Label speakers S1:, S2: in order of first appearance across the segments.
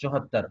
S1: 74,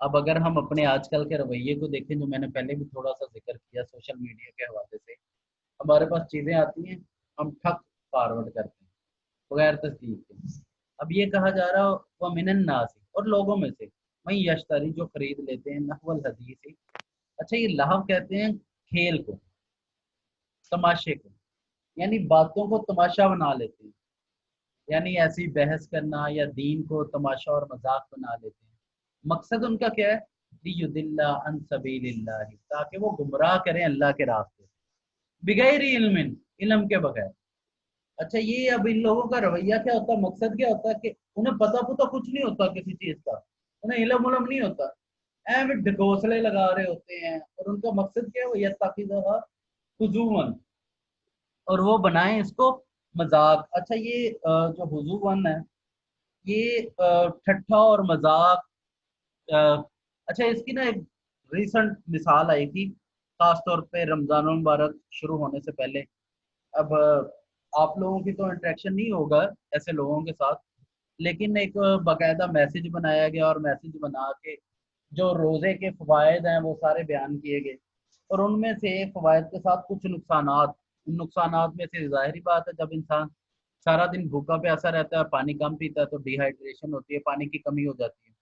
S1: اب اگر ہم اپنے آج کل کے رویے کو دیکھیں، جو میں نے پہلے بھی تھوڑا سا ذکر کیا سوشل میڈیا کے حوالے سے، ہمارے پاس چیزیں آتی ہیں، ہم ٹھک فارورڈ کرتے ہیں بغیر تصدیق کے۔ اب یہ کہا جا رہا وہ من الناس، اور لوگوں میں سے، میں یشتری جو خرید لیتے ہیں، نحو الحدیث، اچھا یہ لہو کہتے ہیں کھیل کو، تماشے کو، یعنی باتوں کو تماشا بنا لیتے ہیں، یعنی ایسی بحث کرنا یا دین کو تماشا اور مذاق بنا لیتے ہیں۔ مقصد ان کا کیا ہے؟ لیضل عن سبیل اللہ، تاکہ وہ گمراہ کریں اللہ کے راستے بغیر علم، علم کے بغیر۔ اچھا یہ اب ان لوگوں کا رویہ کیا ہوتا ہے، مقصد کیا ہوتا ہے کہ انہیں پتہ پتہ کچھ نہیں ہوتا کسی چیز کا، انہیں علم نہیں ہوتا، اہم ڈھکوسلے لگا رہے ہوتے ہیں، اور ان کا مقصد کیا ہے، وہ یتخذھا ہزوا، اور وہ بنائیں اس کو مذاق۔ اچھا یہ جو ہزوا ہے، یہ ٹھٹھا اور مذاق، اچھا اس کی نا ایک ریسنٹ مثال آئی تھی، خاص طور پہ رمضان المبارک شروع ہونے سے پہلے۔ اب آپ لوگوں کی تو انٹریکشن نہیں ہوگا ایسے لوگوں کے ساتھ، لیکن ایک باقاعدہ میسج بنایا گیا، اور میسج بنا کے جو روزے کے فوائد ہیں وہ سارے بیان کیے گئے، اور ان میں سے فوائد کے ساتھ کچھ نقصانات۔ ان نقصانات میں سے ظاہری بات ہے، جب انسان سارا دن بھوکا پیاسا رہتا ہے اور پانی کم پیتا ہے تو ڈی ہائیڈریشن ہوتی ہے، پانی کی کمی ہو جاتی ہے۔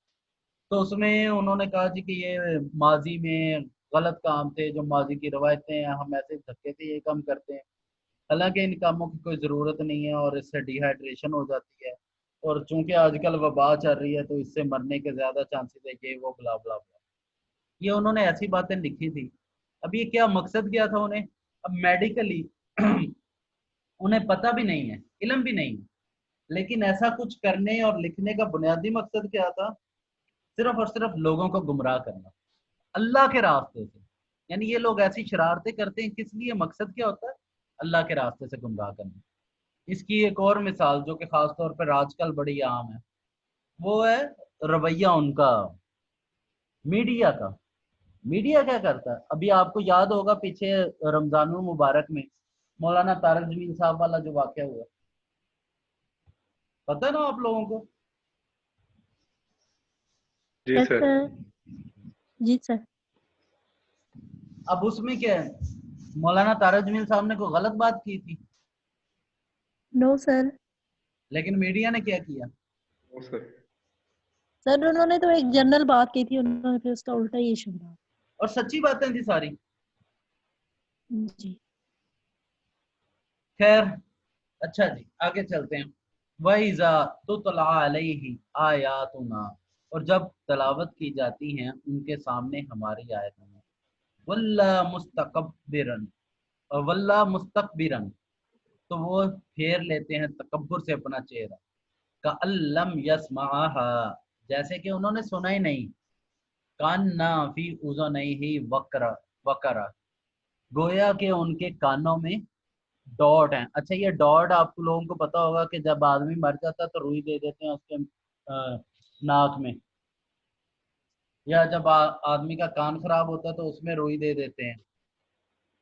S1: تو اس میں انہوں نے کہا جی کہ یہ ماضی میں غلط کام تھے، جو ماضی کی روایتیں ہیں، ہم ایسے دھکے سے یہ کام کرتے ہیں، حالانکہ ان کاموں کی کوئی ضرورت نہیں ہے، اور اس سے ڈی ہائیڈریشن ہو جاتی ہے، اور چونکہ آج کل وبا چل رہی ہے تو اس سے مرنے کے زیادہ چانسز ہے، یہ وہ بلا بلا بلا۔ یہ انہوں نے ایسی باتیں لکھی تھی۔ اب یہ کیا مقصد کیا تھا انہیں؟ اب میڈیکلی انہیں پتہ بھی نہیں ہے، علم بھی نہیں ہے، لیکن ایسا کچھ کرنے اور لکھنے کا بنیادی مقصد کیا تھا؟ صرف اور صرف لوگوں کو گمراہ کرنا اللہ کے راستے سے۔ یعنی یہ لوگ ایسی شرارتیں کرتے ہیں، کس لیے؟ مقصد کیا ہوتا ہے؟ اللہ کے راستے سے گمراہ کرنا۔ اس کی ایک اور مثال جو کہ خاص طور پر آج کل بڑی عام ہے، وہ ہے رویہ ان کا میڈیا کا۔ میڈیا کیا کرتا ہے؟ ابھی آپ کو یاد ہوگا پیچھے رمضان المبارک میں مولانا طارق جمیل صاحب والا جو واقعہ ہوا، پتہ ہے نا آپ لوگوں کو؟
S2: جی
S3: یس
S2: سر۔
S3: سر، جی سر۔
S1: اب اس میں کیا ہے، مولانا طارق جمیل صاحب نے کوئی غلط بات کی تھی،
S3: نو سر،
S1: لیکن میڈیا نے کیا کیا؟
S2: وہ سر
S3: سر انہوں نے تو ایک جنرل بات کی تھی، انہوں نے پھر اس کا الٹا ہی ایشو بنا۔
S1: اور سچی باتیں تھی ساری۔
S3: جی
S1: خیر اچھا جی آگے چلتے ہیں۔ وَإِذَا تُتْلَىٰ عَلَيْهِ آيَاتُنَا، اور جب تلاوت کی جاتی ہیں ان کے سامنے ہماری آیتیں، وَلَّا مُسْتَكْبِرًا، اور وَلَّا مُسْتَكْبِرًا، تو وہ پھیر لیتے ہیں تکبر سے اپنا چہرہ، كَأَن لَّمْ يَسْمَعْهَا، جیسے کہ انہوں نے سنا ہی نہیں، كَأَنَّ فِي أُذُنَيْهِ وَقْرًا، گویا کہ ان کے کانوں میں ڈاٹ ہیں۔ اچھا یہ ڈاٹ آپ لوگوں کو پتا ہوگا کہ جب آدمی مر جاتا ہے تو روئی دے دیتے ہیں اس کے ناک میں، یا جب آدمی کا کان خراب ہوتا ہے تو اس میں روئی دے دیتے ہیں،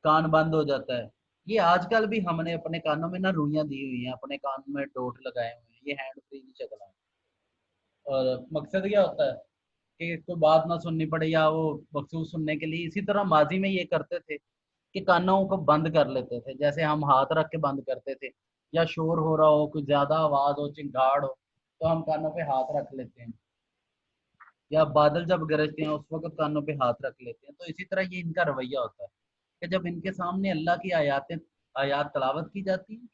S1: کان بند ہو جاتا ہے۔ یہ آج کل بھی ہم نے اپنے کانوں میں نا روئیاں دی ہوئی ہیں، اپنے کان میں ڈوٹ لگائے ہوئے ہیں، یہ ہینڈ فری کی شکل ہے۔ اور مقصد کیا ہوتا ہے کہ کوئی بات نہ سننی پڑے یا وہ مخصوص سننے کے لیے۔ اسی طرح ماضی میں یہ کرتے تھے کہ کانوں کو بند کر لیتے تھے، جیسے ہم ہاتھ رکھ کے بند کرتے تھے، یا شور ہو رہا ہو، کوئی زیادہ آواز ہو، چنگاڑ ہو تو ہم کانوں پہ ہاتھ رکھ لیتے ہیں، یا بادل جب گرجتے ہیں اس وقت کانوں پہ ہاتھ رکھ لیتے ہیں۔ تو اسی طرح یہ ان کا رویہ ہوتا ہے کہ جب ان کے سامنے اللہ کی آیات تلاوت کی جاتی ہیں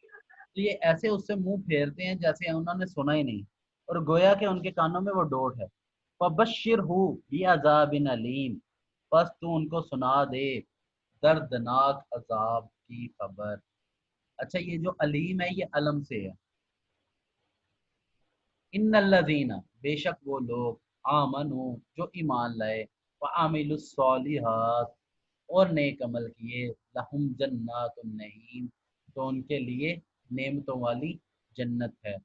S1: تو یہ ایسے اس سے منہ پھیرتے ہیں جیسے انہوں نے سنا ہی نہیں، اور گویا کہ ان کے کانوں میں وہ ڈوٹ ہے۔ فَبَشِّرْهُ بِعَذَابٍ أَلِيمٍ، بس تو ان کو سنا دے دردناک عذاب کی خبر۔ اچھا یہ جو علیم ہے یہ علم سے ہے۔ ان الذین، بے شک وہ لوگ، آمنو جو ایمان لائے، وعاملوا الصالحات اور نیک عمل کیے، لہم جنات النعیم، تو ان کے لیے نعمتوں والی جنت ہے،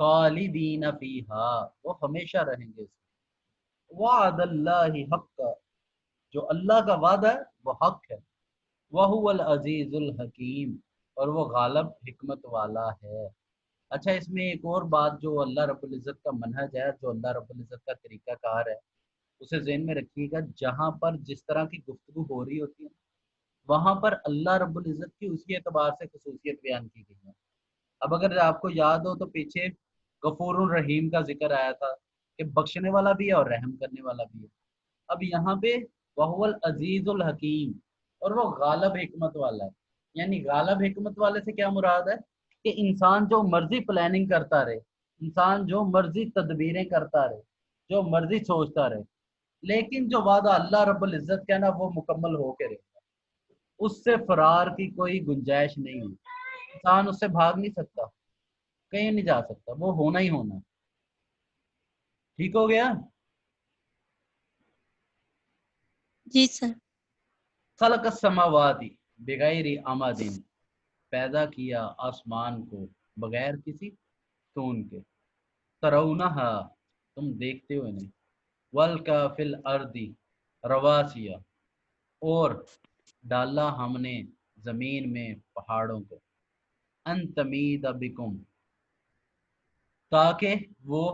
S1: خالدین فیہا، وہ ہمیشہ رہیں گے اس میں، وعد اللہ حق، جو اللہ کا وعدہ ہے وہ حق ہے، وَهُوَ الْعَزِيزُ الْحَكِيمُ، اور وہ غالب حکمت والا ہے۔ اچھا اس میں ایک اور بات جو اللہ رب العزت کا منہج ہے، جو اللہ رب العزت کا طریقہ کار ہے، اسے ذہن میں رکھیے گا جہاں پر جس طرح کی گفتگو ہو رہی ہوتی ہے وہاں پر اللہ رب العزت کی اسی اعتبار سے خصوصیت بیان کی گئی ہے. اب اگر آپ کو یاد ہو تو پیچھے غفور الرحیم کا ذکر آیا تھا کہ بخشنے والا بھی ہے اور رحم کرنے والا بھی ہے. اب یہاں پہ وہو العزیز الحکیم اور وہ غالب حکمت والا ہے. یعنی غالب حکمت والے سے کیا مراد ہے کہ انسان جو مرضی پلاننگ کرتا رہے, انسان جو مرضی تدبیریں کرتا رہے, جو مرضی سوچتا رہے, لیکن جو وعدہ اللہ رب العزت کا نا وہ مکمل ہو کے رہے, اس سے فرار کی کوئی گنجائش نہیں ہے. انسان اس سے بھاگ نہیں سکتا, کہیں نہیں جا سکتا, وہ ہونا ہی ہونا. ٹھیک ہو گیا؟
S3: جی سر.
S1: خلق السماوات بغیر عمد, پیدا کیا آسمان کو بغیر کسی تون کے, ترونہا, تم دیکھتے ہو انہیں, والکا فی الارض رواسیا, اور ڈالا ہم نے زمین میں پہاڑوں کو, ان تمید بکم, تاکہ وہ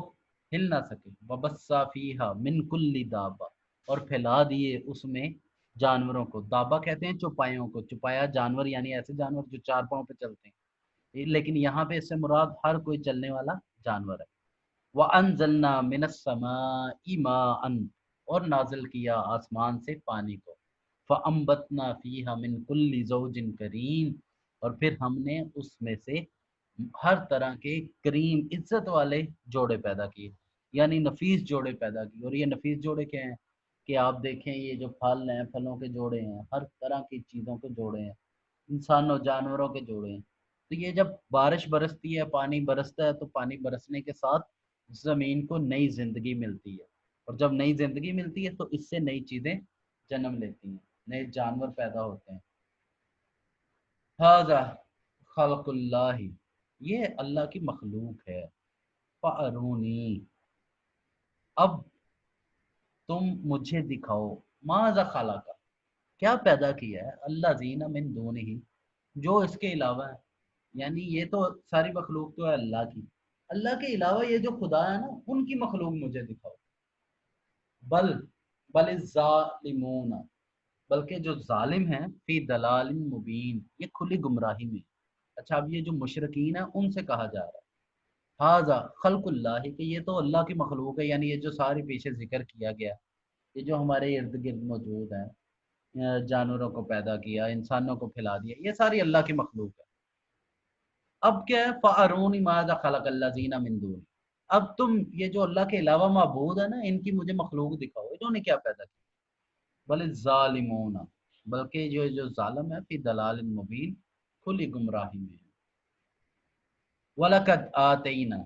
S1: ہل نہ سکے, وبثا فیہا من کل دابہ, اور پھیلا دیے اس میں جانوروں کو. دابہ کہتے ہیں چوپایوں کو, چوپایا جانور یعنی ایسے جانور جو چار پاؤں پہ چلتے ہیں, لیکن یہاں پہ اس سے مراد ہر کوئی چلنے والا جانور ہے. وَأَنزَلْنَا مِنَ السَّمَاءِ مَاءً, اور نازل کیا آسمان سے پانی کو, فَأَنبَتْنَا فِيهَا مِن كُلِّ زَوْجٍ كَرِيمٍ, اور پھر ہم نے اس میں سے ہر طرح کے کریم عزت والے جوڑے پیدا کیے, یعنی نفیس جوڑے پیدا کیے. اور یہ نفیس جوڑے کیا ہیں کہ آپ دیکھیں یہ جو پھل ہیں, پھلوں کے جوڑے ہیں, ہر طرح کی چیزوں کے جوڑے ہیں, انسانوں جانوروں کے جوڑے ہیں. تو یہ جب بارش برستی ہے, پانی برستا ہے, تو پانی برسنے کے ساتھ زمین کو نئی زندگی ملتی ہے, اور جب نئی زندگی ملتی ہے تو اس سے نئی چیزیں جنم لیتی ہیں, نئے جانور پیدا ہوتے ہیں. ھذا خلق اللہ, یہ اللہ کی مخلوق ہے. فَأَرُونِی, اب تم مجھے دکھاؤ, ماذا خلق, کیا پیدا کیا ہے, اللہ زین من دونہ, جو اس کے علاوہ ہے. یعنی یہ تو ساری مخلوق تو ہے اللہ کی, اللہ کے علاوہ یہ جو خدا ہے نا ان کی مخلوق مجھے دکھاؤ. بل الظالمون, بلکہ جو ظالم ہیں, فی دلال مبین, یہ کھلی گمراہی میں. اچھا, اب یہ جو مشرکین ہیں ان سے کہا جا رہا ہے ھذا خلق اللہ, کہ یہ تو اللہ کی مخلوق ہے. یعنی یہ جو ساری پیچھے ذکر کیا گیا, یہ جو ہمارے ارد گرد موجود ہیں, جانوروں کو پیدا کیا, انسانوں کو پھیلا دیا, یہ ساری اللہ کی مخلوق ہے. اب کیا ہے, فَأَرُونِی مَاذَا خَلَقَ الَّذِينَ مِن دُونِهِ, اب تم یہ جو اللہ کے علاوہ معبود ہے نا ان کی مجھے مخلوق دکھاؤ, انہوں نے کیا پیدا کیا. بل الظالمون, بلکہ جو ظالم ہے, فی دلال مبین, کھلی گمراہی میں ہے. وَلَقَدْ آتَيْنَا,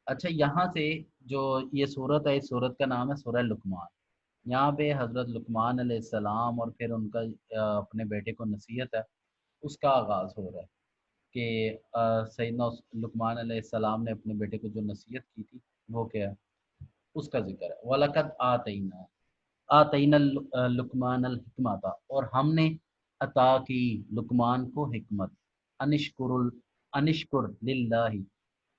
S1: اچھا یہاں سے جو یہ صورت ہے, اس صورت کا نام ہے سورہ لقمان. یہاں پہ حضرت لقمان علیہ السلام اور پھر ان کا اپنے بیٹے کو نصیحت ہے, اس کا آغاز ہو رہا ہے کہ سیدنا لقمان علیہ السلام نے اپنے بیٹے کو جو نصیحت کی تھی وہ کیا ہے, اس کا ذکر ہے. وَلَقَدْ آتَيْنَا لقمان الحکمت, اور ہم نے عطا کی لقمان کو حکمت, انشکر للہ,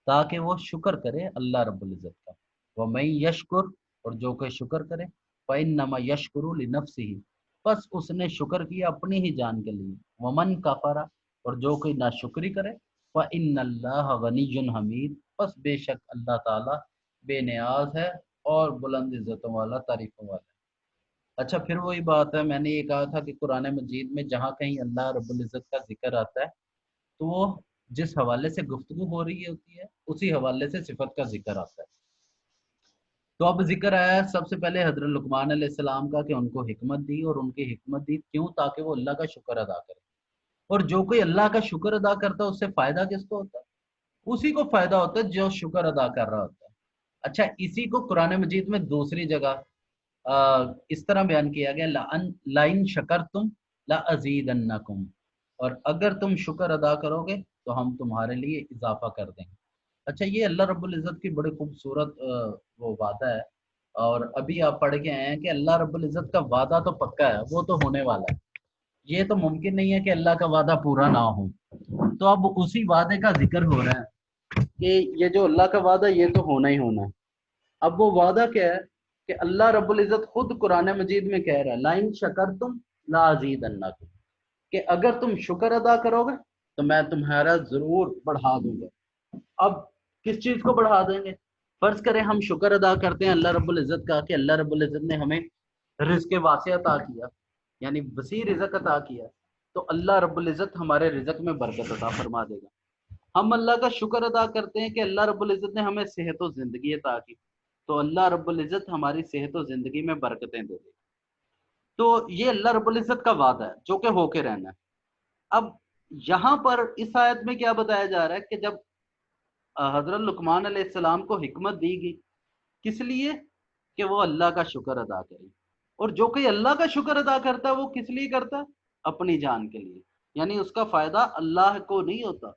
S1: تاکہ وہ شکر کرے اللہ رب العزت کا. وَمَن یشکر, اور جو کوئی شکر کرے, فَإِنَّمَا یشکر لِنَفْسِهِ, بس اس نے شکر کیا اپنی ہی جان کے لیے. وَمَن کفر, اور جو کوئی ناشکری کرے, فَإِنَّ اللَّهَ غَنِیٌّ حمید, بس بے شک اللہ تعالیٰ بے نیاز ہے اور بلند عزتوں والا, تعریفوں والا ہے. اچھا, پھر وہی بات ہے, میں نے یہ کہا تھا کہ قرآن مجید میں جہاں کہیں اللہ رب العزت کا ذکر آتا ہے تو وہ جس حوالے سے گفتگو ہو رہی ہوتی ہے اسی حوالے سے صفت کا ذکر آتا ہے. تو اب ذکر آیا ہے سب سے پہلے حضرت لقمان علیہ السلام کا کہ ان کو حکمت دی, اور ان کی حکمت دی کیوں, تاکہ وہ اللہ کا شکر ادا کرے. اور جو کوئی اللہ کا شکر ادا کرتا ہے اس سے فائدہ کس کو ہوتا ہے, اسی کو فائدہ ہوتا ہے جو شکر ادا کر رہا ہوتا ہے. اچھا, اسی کو قرآن مجید میں دوسری جگہ اس طرح بیان کیا گیا, لَإِن شَكَرْتُمْ لَأَزِيدَنَّكُمْ, اور اگر تم شکر ادا کرو گے تو ہم تمہارے لیے اضافہ کر دیں گے. اچھا, یہ اللہ رب العزت کی بڑی خوبصورت وہ وعدہ ہے, اور ابھی آپ پڑھ کے آئے ہیں کہ اللہ رب العزت کا وعدہ تو پکا ہے, وہ تو ہونے والا ہے. یہ تو ممکن نہیں ہے کہ اللہ کا وعدہ پورا نہ ہو. تو اب اسی وعدے کا ذکر ہو رہا ہے کہ یہ جو اللہ کا وعدہ یہ تو ہونا ہی ہونا ہے. اب وہ وعدہ کیا ہے کہ اللہ رب العزت خود قرآن مجید میں کہہ رہا ہے لائن شکرتم لازیدنکم، کہ اگر تم شکر ادا کرو گے تو میں تمہارا ضرور بڑھا دوں گا۔ اب کس چیز کو بڑھا دیں گے؟ فرض کریں ہم شکر ادا کرتے ہیں اللہ رب العزت کا کہ اللہ رب العزت نے ہمیں رزق واسع عطا کیا، یعنی وسیع رزق عطا کیا، تو اللہ رب العزت ہمارے رزق میں برکت عطا فرما دے گا۔ ہم اللہ کا شکر ادا کرتے ہیں کہ اللہ رب العزت نے ہمیں صحت و زندگی عطا کی، تو اللہ رب العزت ہماری صحت و زندگی میں برکتیں دے دے۔ تو یہ اللہ رب العزت کا وعدہ ہے جو کہ ہو کے رہنا ہے۔ اب یہاں پر اس آیت میں کیا بتایا جا رہا ہے کہ جب حضرت لقمان علیہ السلام کو حکمت دی گئی، کس لیے؟ کہ وہ اللہ کا شکر ادا کرے، اور جو کہ اللہ کا شکر ادا کرتا ہے وہ کس لیے کرتا ہے؟ اپنی جان کے لیے، یعنی اس کا فائدہ اللہ کو نہیں ہوتا،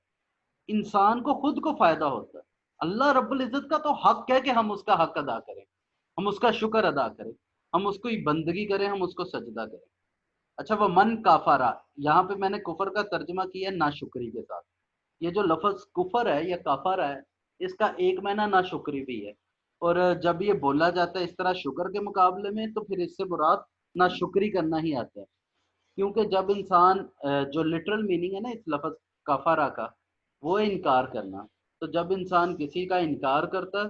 S1: انسان کو خود کو فائدہ ہوتا ہے۔ اللہ رب العزت کا تو حق ہے کہ ہم اس کا حق ادا کریں، ہم اس کا شکر ادا کریں، ہم اس کو بندگی کریں، ہم اس کو سجدہ کریں۔ اچھا، وہ من کافرا، یہاں پہ میں نے کفر کا ترجمہ کیا ہے ناشکری کے ساتھ۔ یہ جو لفظ کفر ہے یا کافر ہے، اس کا ایک معنی ناشکری بھی ہے، اور جب یہ بولا جاتا ہے اس طرح شکر کے مقابلے میں تو پھر اس سے مراد ناشکری کرنا ہی آتا ہے، کیونکہ جب انسان جو لٹرل میننگ ہے نا اس لفظ کافرا کا، وہ ہے انکار کرنا، تو جب انسان کسی کا انکار کرتا ہے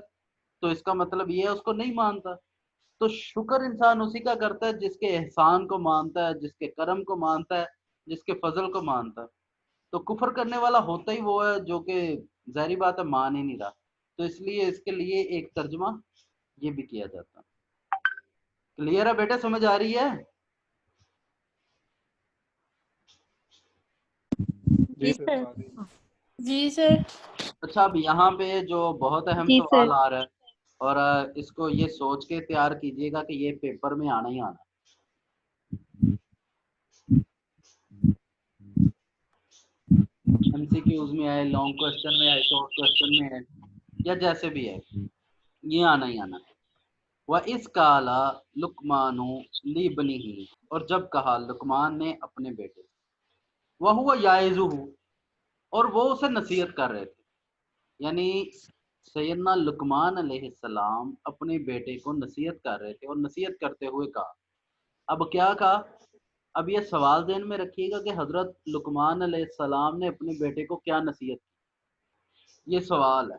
S1: تو اس کا مطلب یہ ہے اس کو نہیں مانتا۔ تو شکر انسان اسی کا کرتا ہے جس کے احسان کو مانتا ہے، جس کے کرم کو مانتا ہے، جس کے فضل کو مانتا ہے۔ تو کفر کرنے والا ہوتا ہی وہ ہے جو کہ ظاہری بات ہے مان ہی نہیں رہا، تو اس لیے اس کے لیے ایک ترجمہ یہ بھی کیا جاتا ہے۔ کلیئر ہے بیٹا؟ سمجھ آ رہی ہے؟
S3: جی سر۔
S4: جی سر۔
S1: اچھا، اب یہاں پہ جو بہت اہم
S3: جی سر۔
S1: سوال آ رہا ہے، اور اس کو یہ سوچ کے تیار کیجئے گا کہ یہ پیپر میں آنا ہی آنا، ایم سی کیوز میں ہے، لانگ کوشچن میں ہے، شارٹ کوشچن میں ہے، یا جیسے بھی ہے، یہ آنا ہی آنا ہے۔ وَإِذْ قَالَ لُقْمَانُ لِابْنِهِ، اور جب کہا لقمان نے اپنے بیٹے، وَهُوَ يَعِظُهُ، اور وہ اسے نصیحت کر رہے تھے، یعنی سیدنا لقمان علیہ السلام اپنے بیٹے کو نصیحت کر رہے تھے، اور نصیحت کرتے ہوئے کہا، اب کیا کہا؟ اب یہ سوال ذہن میں رکھیے گا کہ حضرت لقمان علیہ السلام نے اپنے بیٹے کو کیا نصیحت کی، یہ سوال ہے۔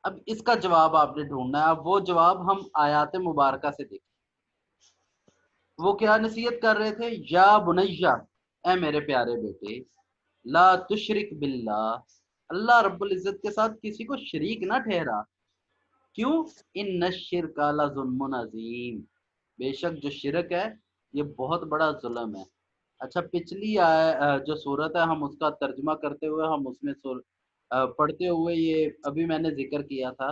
S1: اب اس کا جواب آپ نے ڈھونڈنا ہے۔ اب وہ جواب ہم آیات مبارکہ سے دیکھیں۔ وہ کیا نصیحت کر رہے تھے؟ یا بنیہ، اے میرے پیارے بیٹے، لا تشرک باللہ، اللہ رب العزت کے ساتھ کسی کو شریک نہ ٹھہرا۔ کیوں؟ ان الشرک لظلم عظیم، بے شک جو شرک ہے یہ بہت بڑا ظلم ہے۔ اچھا، پچھلی جو صورت ہے ہم اس کا ترجمہ کرتے ہوئے ہم اس میں پڑھتے ہوئے یہ ابھی میں نے ذکر کیا تھا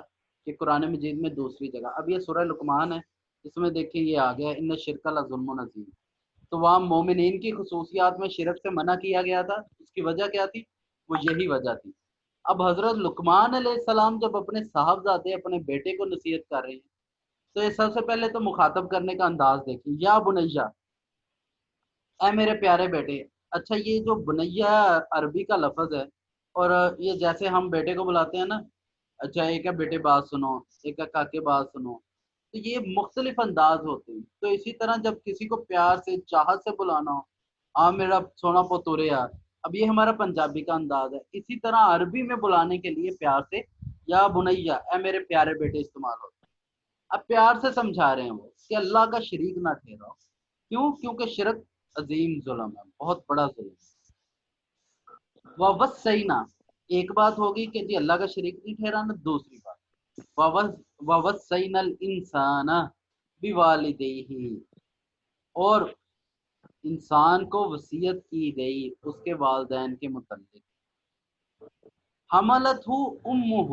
S1: کہ قرآن مجید میں دوسری جگہ، اب یہ سورہ لقمان ہے، اس میں دیکھیں یہ آ گیا ان الشرک لظلم عظیم، تو وہاں مومنین کی خصوصیات میں شرک سے منع کیا گیا تھا، اس کی وجہ کیا تھی؟ وہ یہی وجہ تھی۔ اب حضرت لقمان علیہ السلام جب اپنے صاحبزادے اپنے بیٹے کو نصیحت کر رہے ہیں تو یہ سب سے پہلے تو مخاطب کرنے کا انداز دیکھیں، یا بنیہ، اے میرے پیارے بیٹے۔ اچھا، یہ جو بنیہ عربی کا لفظ ہے، اور یہ جیسے ہم بیٹے کو بلاتے ہیں نا، اچھا ایک ہے بیٹے بات سنو، ایک ہے کاکے بات سنو، تو یہ مختلف انداز ہوتے ہیں۔ تو اسی طرح جب کسی کو پیار سے چاہت سے بلانا ہو، آ میرا سونا پوتورے یار، اب یہ ہمارا پنجابی کا انداز ہے، اسی طرح عربی میں بلانے کے لیے پیار سے یا بنیہ، اے میرے پیارے بیٹے استعمال ہوتا ہے۔ اب پیار سے سمجھا رہے ہیں وہ کہ اللہ کا شریک نہ ٹھہراؤ۔ کیوں؟ کیونکہ شرک عظیم ظلم ہے، بہت بڑا ظلم ہے۔ وَوَصَّيْنَا، ایک بات ہوگی کہ جی اللہ کا شریک نہیں ٹھہرانا، دوسری بات وَوَصَّيْنَا الْإِنسَانَ بِوَالِدَيْهِ، اور انسان کو وصیت کی گئی اس کے والدین کے متعلق، حملتہ امہ،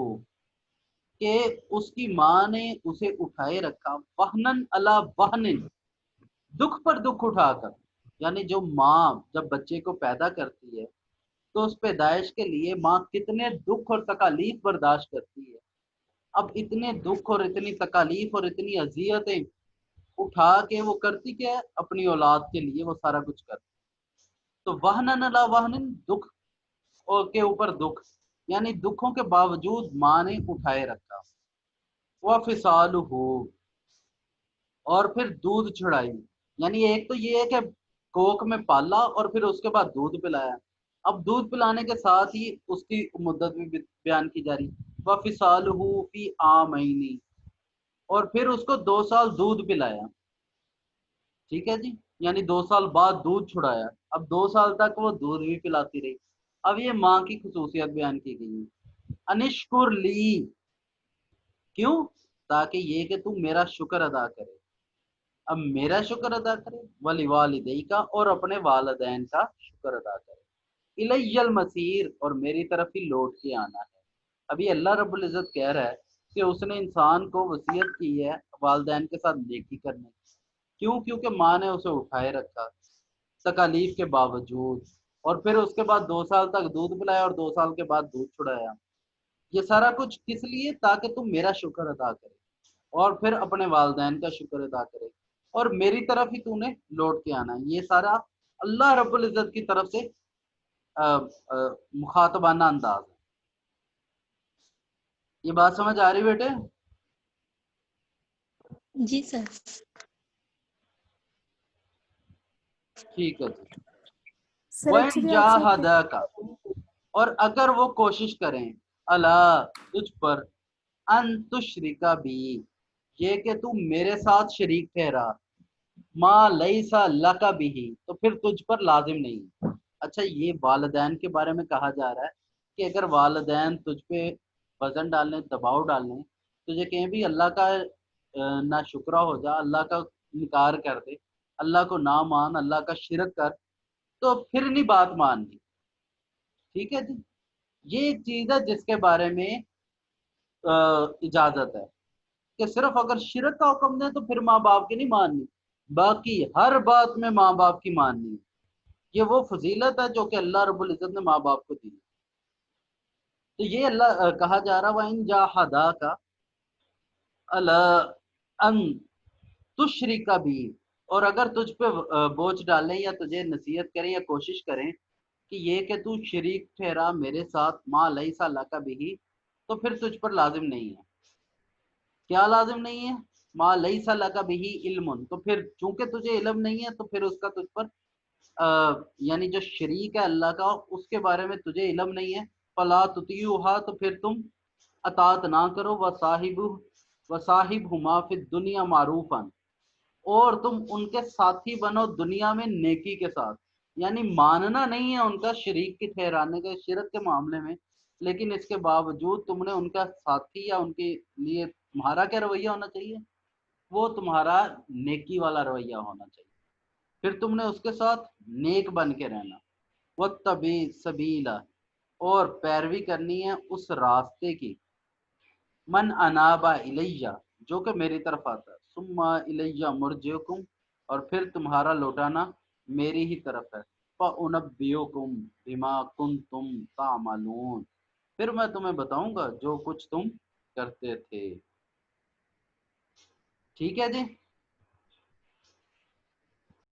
S1: کہ اس کی ماں نے اسے اٹھائے رکھا، وہنن علی وہن، دکھ پر دکھ اٹھا کر، یعنی جو ماں جب بچے کو پیدا کرتی ہے تو اس پیدائش کے لیے ماں کتنے دکھ اور تکالیف برداشت کرتی ہے۔ اب اتنے دکھ اور اتنی تکالیف اور اتنی اذیتیں اٹھا کے وہ کرتی کیا ہے؟ اپنی اولاد کے لیے وہ سارا کچھ کرتی۔ تو وہنن علی وہن، دکھ کے اوپر دکھ، یعنی دکھوں کے باوجود ماں نے اٹھائے رکھا۔ وفصالہ، اور پھر دودھ چھڑائی، یعنی ایک تو یہ ہے کہ کوک میں پالا اور پھر اس کے بعد دودھ پلایا. اب دودھ پلانے کے ساتھ ہی اس کی مدت بھی بیان کی جا رہی. وَفِصَالُهُ فِي عَامَيْنِ، اور پھر اس کو 2 سال دودھ پلایا. ٹھیک ہے جی، یعنی 2 سال بعد دودھ چھڑایا. اب 2 سال تک وہ دودھ بھی پلاتی رہی. اب یہ ماں کی خصوصیت بیان کی گئی ہے. انشکر لی، کیوں؟ تاکہ یہ کہ تم میرا شکر ادا کرے. اب میرا شکر ادا کرے، ولی والدی کا، اور اپنے والدین کا شکر ادا کرے. الی المصیر، اور میری طرف ہی لوٹ کے آنا ہے. ابھی اللہ رب العزت کہہ رہا ہے کہ اس نے انسان کو وصیت کی ہے والدین کے ساتھ نیکی کرنے. کیوں؟ کیونکہ ماں نے اسے اٹھائے رکھا تکالیف کے باوجود، اور پھر اس کے بعد 2 سال تک دودھ پلایا اور 2 سال کے بعد دودھ چھڑایا. یہ سارا کچھ کس لیے؟ تاکہ تم میرا شکر ادا کرے اور پھر اپنے والدین کا شکر ادا کرے اور میری طرف ہی تو نے لوٹ کے آنا ہے. یہ سارا اللہ رب العزت کی طرف سے مخاطبانہ انداز ہے. یہ بات سمجھ آ رہی بیٹے؟
S3: جی سر.
S1: ٹھیک ہے جی.
S4: سر
S1: وَإِن
S4: ایکچولی آپ سے
S1: جَاهَدَاكَ، اور اگر وہ کوشش کریں، اللہ تجھ پر، ان تشرک بی، یہ کہ تم میرے ساتھ شریک ٹھہرا، ما لیسا لک بھی، تو پھر تجھ پر لازم نہیں. اچھا، یہ والدین کے بارے میں کہا جا رہا ہے کہ اگر والدین تجھ پہ وزن ڈالنے، دباؤ ڈالنے، تجھے کہیں بھی اللہ کا نہ شکرہ ہو جا، اللہ کا انکار کر دے، اللہ کو نہ مان، اللہ کا شرک کر، تو پھر نہیں بات ماننی. ٹھیک ہے جی. یہ ایک چیز ہے جس کے بارے میں اجازت ہے کہ صرف اگر شرک کا حکم دیں تو پھر ماں باپ کی نہیں ماننی، باقی ہر بات میں ماں باپ کی ماننی. یہ وہ فضیلت ہے جو کہ اللہ رب العزت نے ماں باپ کو دی. تو یہ اللہ کہا جا رہا وَإِن جَاهَدَاكَ عَلَىٰ أَن تُشْرِكَ بِي، اور اگر تجھ پہ بوجھ ڈالیں یا تجھے نصیحت کریں یا کوشش کریں کہ یہ کہ تو شریک ٹھہرا میرے ساتھ، ما لیسا لک بھی، تو پھر تجھ پر لازم نہیں ہے. کیا لازم نہیں ہے؟ ما لیسا لک بھی علم، تو پھر چونکہ تجھے علم نہیں ہے تو پھر اس کا تجھ پر یعنی جو شریک ہے اللہ کا اس کے بارے میں تجھے علم نہیں ہے. فلا تطیعھا، تو پھر تم اطاعت نہ کرو. وصاحبہما فی الدنیا معروفا، اور تم ان کے ساتھی بنو دنیا میں نیکی کے ساتھ. یعنی ماننا نہیں ہے ان کا شریک کے ٹھہرانے کے شرک کے معاملے میں، لیکن اس کے باوجود تم نے ان کا ساتھی یا ان کے لیے تمہارا کیا رویہ ہونا چاہیے؟ وہ تمہارا نیکی والا رویہ ہونا چاہیے. پھر تم نے اس کے ساتھ نیک بن کے رہنا. وَاتَّبِعْ سَبِیلَ، اور پیروی کرنی ہے اس راستے کی، من اناب الیہ، جو کہ میری طرف آتا ہے، ثم الیہ مرجعکم، اور پھر تمہارا لوٹانا میری ہی طرف ہے. فَأُنَبِّئُکم بما کنتم تعملون، پھر میں تمہیں بتاؤں گا جو کچھ تم کرتے تھے. ٹھیک ہے جی.